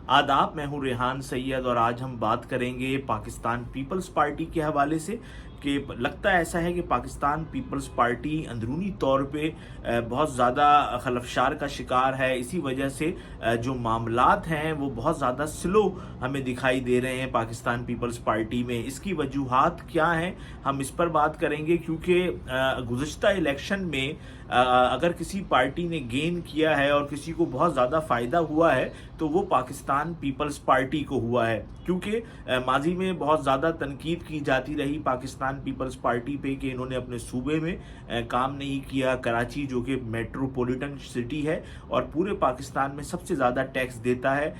आदाब, मैं हूँ रेहान सैयद और आज हम बात करेंगे पाकिस्तान पीपल्स पार्टी के हवाले से कि लगता ऐसा है कि पाकिस्तान पीपल्स पार्टी अंदरूनी तौर पे बहुत ज़्यादा खलफशार का शिकार है। इसी वजह से जो मामलात हैं वो बहुत ज़्यादा स्लो हमें दिखाई दे रहे हैं पाकिस्तान पीपल्स पार्टी में। इसकी वजूहात क्या हैं, हम इस पर बात करेंगे, क्योंकि गुज़िश्ता इलेक्शन में अगर किसी पार्टी ने गेन किया है और किसी को बहुत ज़्यादा फ़ायदा हुआ है तो वो पाकिस्तान पीपल्स पार्टी को हुआ है। क्योंकि माजी में बहुत ज़्यादा तनकीद की जाती रही पाकिस्तान पीपल्स पार्टी पे कि इन्होंने अपने सूबे में काम नहीं किया। कराची जो कि मेट्रोपॉलिटन सिटी है और पूरे पाकिस्तान में सबसे ज़्यादा टैक्स देता है,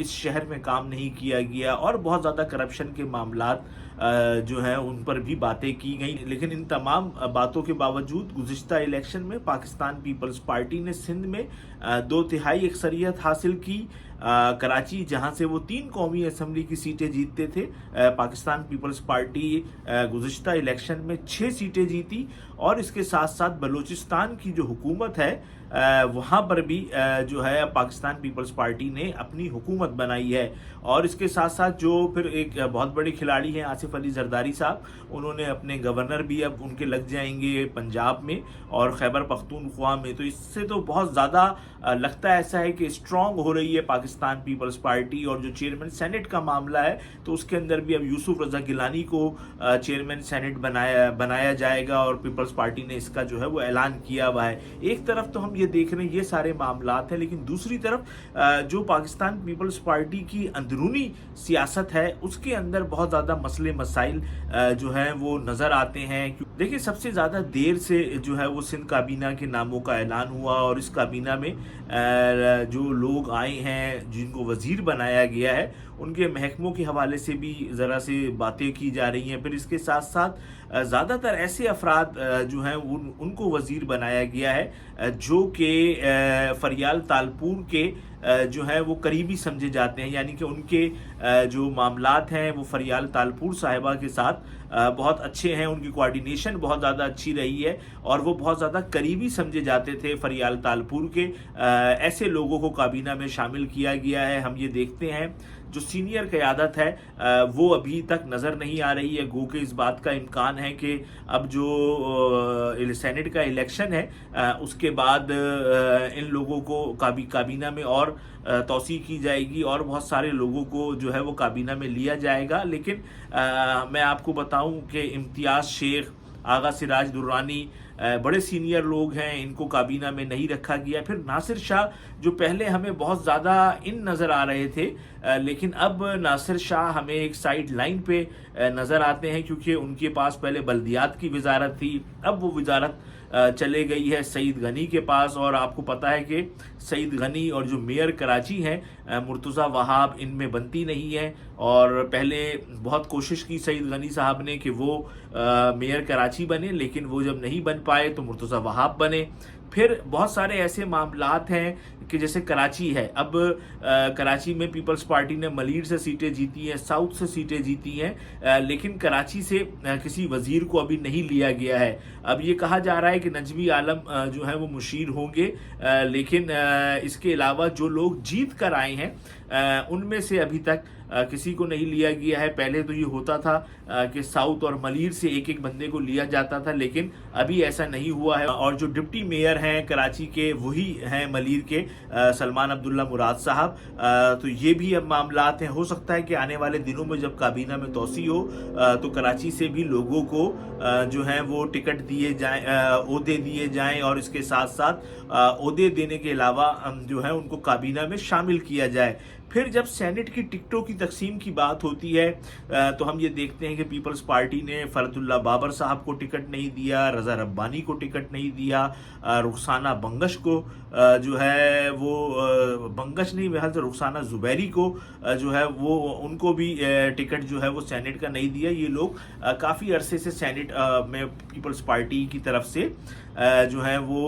इस शहर में काम नहीं किया गया और बहुत ज़्यादा करप्शन के मामलात जो हैं उन पर भी बातें की गई। लेकिन इन तमाम बातों के बावजूद गुज़िश्ता इलेक्शन में पाकिस्तान पीपल्स पार्टी ने सिंध में 2/3 अक्सरियत हासिल की। कराची जहां से वो 3 कौमी असम्बली की सीटें जीतते थे, पाकिस्तान पीपल्स पार्टी गुज़िश्ता इलेक्शन में 6 सीटें जीती। और इसके साथ साथ बलूचिस्तान की जो हुकूमत है वहाँ पर भी जो है पाकिस्तान पीपल्स पार्टी ने अपनी हुकूमत बनाई है। और इसके साथ साथ जो फिर एक बहुत बड़े खिलाड़ी हैं आसिफ अली जरदारी साहब, उन्होंने अपने गवर्नर भी अब उनके लग जाएंगे पंजाब में और खैबर पख्तूनख्वा में। तो इससे तो बहुत ज़्यादा लगता है ऐसा है कि स्ट्रॉन्ग हो रही है पाकिस्तान पीपल्स पार्टी। और जो चेयरमैन सेनेट का मामला है तो उसके अंदर भी अब यूसुफ रजा गिलानी को चेयरमैन सेनेट बनाया जाएगा और पीपल्स पार्टी ने इसका जो है वो ऐलान किया हुआ है। एक तरफ तो हम ये देख रहे हैं ये सारे मामलात हैं, लेकिन दूसरी तरफ जो पाकिस्तान पीपल्स पार्टी की अंदरूनी सियासत है उसके अंदर बहुत ज़्यादा मसले मसाइल जो हैं वो नज़र आते हैं। देखिए, सबसे ज़्यादा देर से जो है वो सिंध काबीना के नामों का ऐलान हुआ और इस काबीना में जो लोग आए हैं जिनको वज़ीर बनाया गया है उनके महकमों के हवाले से भी ज़रा से बातें की जा रही हैं। फिर इसके साथ साथ ज़्यादातर ऐसे अफराद जो हैं उनको वज़ीर बनाया गया है जो कि फरियाल तालपुर के जो है वो करीबी समझे जाते हैं, यानी कि उनके जो मामलात हैं वो फरियाल तालपुर साहिबा के साथ बहुत अच्छे हैं, उनकी कोऑर्डिनेशन बहुत ज़्यादा अच्छी रही है और वो बहुत ज़्यादा करीबी समझे जाते थे फरियाल तालपुर के। ऐसे लोगों को काबीना में शामिल किया गया है। हम ये देखते हैं जो सीनियर क़यादत है वो अभी तक नज़र नहीं आ रही है। गो के इस बात का इम्कान है कि अब जो सेनेट का इलेक्शन है उसके बाद इन लोगों को काबीना में और तौसी की जाएगी और बहुत सारे लोगों को जो है वो काबीना में लिया जाएगा। लेकिन मैं आपको बताऊं कि इम्तियाज़ शेख, आगा सिराज दुर्रानी बड़े सीनियर लोग हैं, इनको काबीना में नहीं रखा गया। फिर नासिर शाह जो पहले हमें बहुत ज़्यादा इन नज़र आ रहे थे, लेकिन अब नासिर शाह हमें एक साइड लाइन पे नज़र आते हैं क्योंकि उनके पास पहले बल्दियात की वजारत थी, अब वो वजारत चले गई है सईद गनी के पास। और आपको पता है कि सईद गनी और जो मेयर कराची हैं मुर्तज़ा वहाब, इनमें बनती नहीं है। और पहले बहुत कोशिश की सईद गनी साहब ने कि वो मेयर कराची बने, लेकिन वो जब नहीं बन पाए तो मुर्तज़ा वहाब बने। फिर बहुत सारे ऐसे मामलात हैं कि जैसे कराची है, अब कराची में पीपल्स पार्टी ने मलीर से सीटें जीती हैं, साउथ से सीटें जीती हैं, लेकिन कराची से किसी वज़ीर को अभी नहीं लिया गया है। अब ये कहा जा रहा है कि नजमी आलम जो है वो मुशीर होंगे, लेकिन इसके अलावा जो लोग जीत कर आए हैं उनमें से अभी तक किसी को नहीं लिया गया है। पहले तो ये होता था कि साउथ और मलीर से एक एक बंदे को लिया जाता था, लेकिन अभी ऐसा नहीं हुआ है। और जो डिप्टी मेयर हैं कराची के वही हैं मलीर के सलमान अब्दुल्ला मुराद साहब। तो ये भी अब मामलात हैं। हो सकता है कि आने वाले दिनों में जब काबीना में तोसी हो तो कराची से भी लोगों को जो है वो टिकट दिए जाएं, ओहदे दिए जाएं और इसके साथ साथ ओहदे देने के अलावा जो है उनको काबीना में शामिल किया जाए। फिर जब सेनेट की टिकटों की तकसीम की बात होती है तो हम ये देखते हैं कि पीपल्स पार्टी ने फरदुल्ला बाबर साहब को टिकट नहीं दिया, रज़ा रब्बानी को टिकट नहीं दिया, रुखसाना बंगश को जो है वो बंगश नहीं बहल से रुखसाना ज़ुबैरी को जो है वो उनको भी टिकट जो है वो सेनेट का नहीं दिया। ये लोग काफ़ी अरसे से सेनेट में पीपल्स पार्टी की तरफ से जो है वो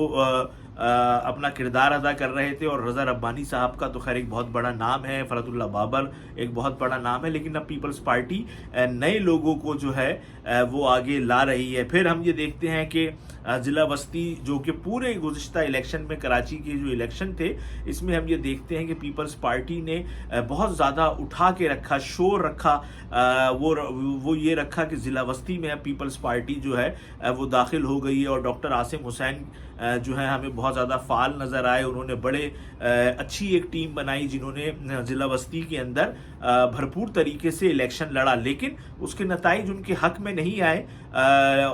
اپنا کردار ادا کر رہے تھے، اور رضا ربانی صاحب کا تو خیر ایک بہت بڑا نام ہے، فرحت اللہ بابر ایک بہت بڑا نام ہے، لیکن اب پیپلز پارٹی نئے لوگوں کو جو ہے وہ آگے لا رہی ہے۔ پھر ہم یہ دیکھتے ہیں کہ ضلع وسطی جو کہ پورے گزشتہ الیکشن میں کراچی کے جو الیکشن تھے اس میں ہم یہ دیکھتے ہیں کہ پیپلز پارٹی نے بہت زیادہ اٹھا کے رکھا، شور رکھا، وہ یہ رکھا کہ ضلع وسطی میں پیپلز پارٹی جو ہے وہ داخل ہو گئی ہے، اور ڈاکٹر عاصم حسین جو ہے ہمیں بہت زیادہ فعال نظر آئے۔ انہوں نے بڑے اچھی ایک ٹیم بنائی جنہوں نے ضلع وسطی کے اندر بھرپور طریقے سے الیکشن لڑا، لیکن اس کے نتائج ان کے حق میں نہیں آئے،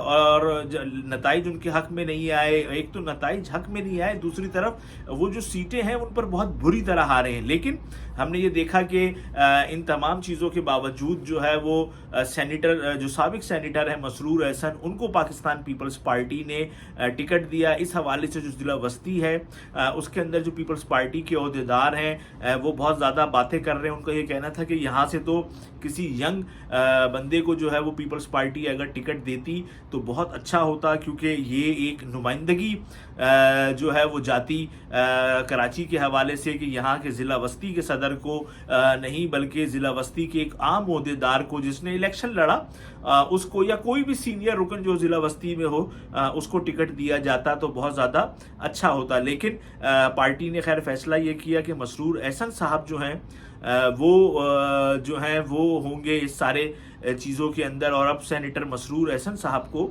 اور نتائج ان کے حق میں نہیں آئے، ایک تو نتائج حق میں نہیں آئے، دوسری طرف وہ جو سیٹیں ہیں ان پر بہت بری طرح ہارے ہیں۔ لیکن ہم نے یہ دیکھا کہ ان تمام چیزوں کے باوجود جو ہے وہ سینیٹر جو سابق سینیٹر ہیں مسرور احسن، ان کو پاکستان پیپلز پارٹی نے ٹکٹ دیا۔ اس حوالے سے جو ضلع وسطی ہے اس کے اندر جو پیپلز پارٹی کے عہدیدار ہیں وہ بہت زیادہ باتیں کر رہے ہیں۔ ان کا یہ کہنا تھا کہ یہاں سے تو کسی ینگ بندے کو جو ہے وہ پیپلز پارٹی اگر ٹکٹ دیتی تو بہت اچھا ہوتا، کیونکہ یہ ایک نمائندگی جو ہے وہ جاتی کراچی کے حوالے سے کہ یہاں کے ضلع وسطی کے صدر کو نہیں بلکہ ضلع وسطی کے ایک عام عہدیدار کو جس نے الیکشن لڑا اس کو، یا کوئی بھی سینئر رکن جو ضلع وسطی میں ہو اس کو ٹکٹ دیا جاتا تو بہت زیادہ اچھا ہوتا۔ لیکن پارٹی نے خیر فیصلہ یہ کیا کہ مسرور احسن صاحب جو ہیں وہ جو ہیں وہ ہوں گے اس سارے چیزوں کے اندر، اور اب سینیٹر مسرور احسن صاحب کو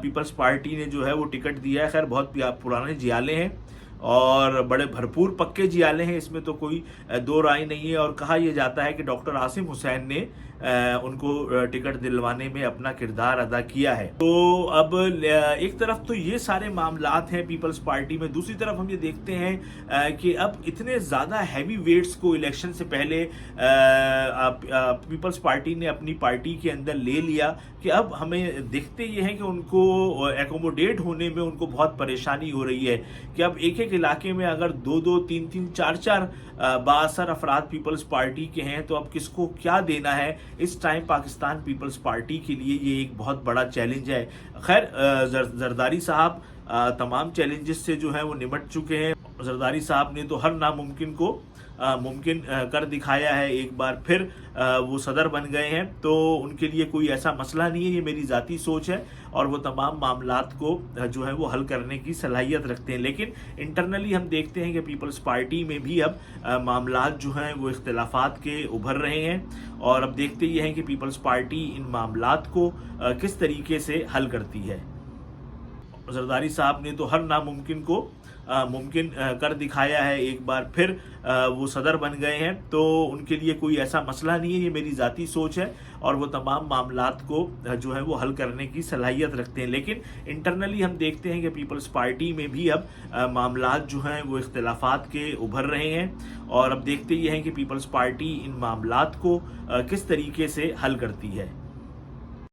پیپلز پارٹی نے جو ہے وہ ٹکٹ دیا ہے۔ خیر بہت پرانے جیالے ہیں اور بڑے بھرپور پکے جیالے ہیں، اس میں تو کوئی دو رائے نہیں ہے، اور کہا یہ جاتا ہے کہ ڈاکٹر عاصم حسین نے ان کو ٹکٹ دلوانے میں اپنا کردار ادا کیا ہے۔ تو اب ایک طرف تو یہ سارے معاملات ہیں پیپلز پارٹی میں، دوسری طرف ہم یہ دیکھتے ہیں کہ اب اتنے زیادہ ہیوی ویٹس کو الیکشن سے پہلے پیپلز پارٹی نے اپنی پارٹی کے اندر لے لیا کہ اب ہمیں دیکھتے یہ ہیں کہ ان کو ایکوموڈیٹ ہونے میں ان کو بہت پریشانی ہو رہی ہے کہ اب ایک ایک علاقے میں اگر دو تین چار بااثر افراد پیپلز پارٹی کے ہیں تو اب کس کو کیا دینا ہے، اس ٹائم پاکستان پیپلز پارٹی کے لیے یہ ایک بہت بڑا چیلنج ہے۔ خیر زرداری صاحب تمام چیلنجز سے جو ہیں وہ نمٹ چکے ہیں۔ زرداری صاحب نے تو ہر ناممکن کو ممکن کر دکھایا ہے، ایک بار پھر وہ صدر بن گئے ہیں، تو ان کے لیے کوئی ایسا مسئلہ نہیں ہے، یہ میری ذاتی سوچ ہے، اور وہ تمام معاملات کو جو ہے وہ حل کرنے کی صلاحیت رکھتے ہیں۔ لیکن انٹرنلی ہم دیکھتے ہیں کہ پیپلز پارٹی میں بھی اب معاملات جو ہیں وہ اختلافات کے ابھر رہے ہیں، اور اب دیکھتے یہ ہیں کہ پیپلز پارٹی ان معاملات کو کس طریقے سے حل کرتی ہے۔ زرداری صاحب نے تو ہر ناممکن کو ممکن کر دکھایا ہے، ایک بار پھر وہ صدر بن گئے ہیں، تو ان کے لیے کوئی ایسا مسئلہ نہیں ہے، یہ میری ذاتی سوچ ہے، اور وہ تمام معاملات کو جو ہے وہ حل کرنے کی صلاحیت رکھتے ہیں۔ لیکن انٹرنلی ہم دیکھتے ہیں کہ پیپلز پارٹی میں بھی اب معاملات جو ہیں وہ اختلافات کے ابھر رہے ہیں، اور اب دیکھتے یہ ہیں کہ پیپلز پارٹی ان معاملات کو کس طریقے سے حل کرتی ہے۔